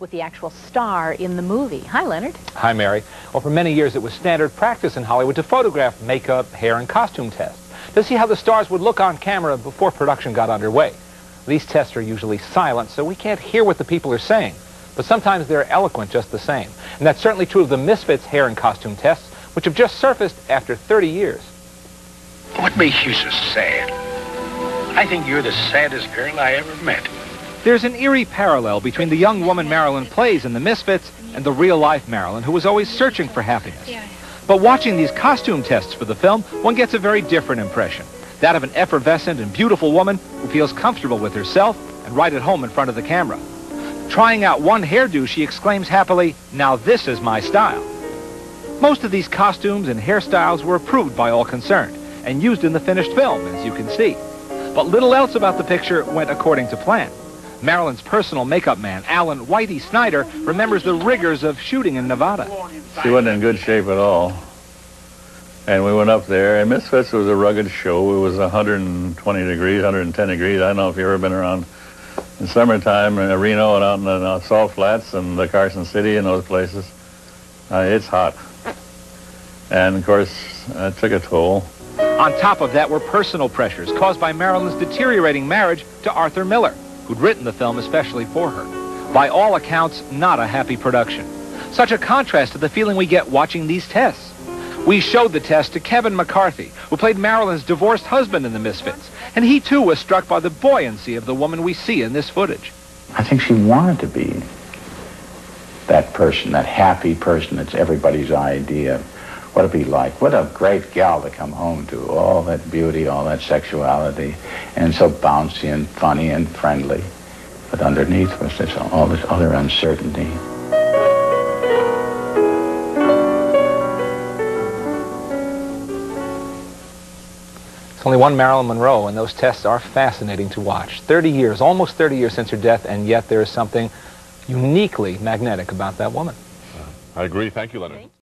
with the actual star in the movie. Hi, Leonard. Hi, Mary. Well, for many years it was standard practice in Hollywood to photograph makeup, hair, and costume tests to see how the stars would look on camera before production got underway. These tests are usually silent, so we can't hear what the people are saying. But sometimes they're eloquent just the same. And that's certainly true of the Misfits hair and costume tests, which have just surfaced after 30 years. What makes you so sad? I think you're the saddest girl I ever met. There's an eerie parallel between the young woman Marilyn plays in the Misfits and the real-life Marilyn, who was always searching for happiness. But watching these costume tests for the film, one gets a very different impression. That of an effervescent and beautiful woman who feels comfortable with herself and right at home in front of the camera. Trying out one hairdo, she exclaims happily, "Now this is my style." Most of these costumes and hairstyles were approved by all concerned and used in the finished film, as you can see. But little else about the picture went according to plan. Marilyn's personal makeup man, Alan Whitey Snyder, remembers the rigors of shooting in Nevada. She wasn't in good shape at all. And we went up there, and Misfits was a rugged show. It was 120 degrees, 110 degrees. I don't know if you've ever been around in summertime in Reno and out in the Salt Flats and the Carson City and those places. It's hot. And, of course, it took a toll. On top of that were personal pressures caused by Marilyn's deteriorating marriage to Arthur Miller, who'd written the film especially for her. By all accounts, not a happy production. Such a contrast to the feeling we get watching these tests. We showed the test to Kevin McCarthy, who played Marilyn's divorced husband in the Misfits, and he too was struck by the buoyancy of the woman we see in this footage. I think she wanted to be that person, that happy person that's everybody's idea of what it'd be like. What a great gal to come home to, all that beauty, all that sexuality, and so bouncy and funny and friendly. But underneath was all this other uncertainty. There's only one Marilyn Monroe, and those tests are fascinating to watch. 30 years, almost 30 years since her death, and yet there is something uniquely magnetic about that woman. I agree. Thank you, Leonard.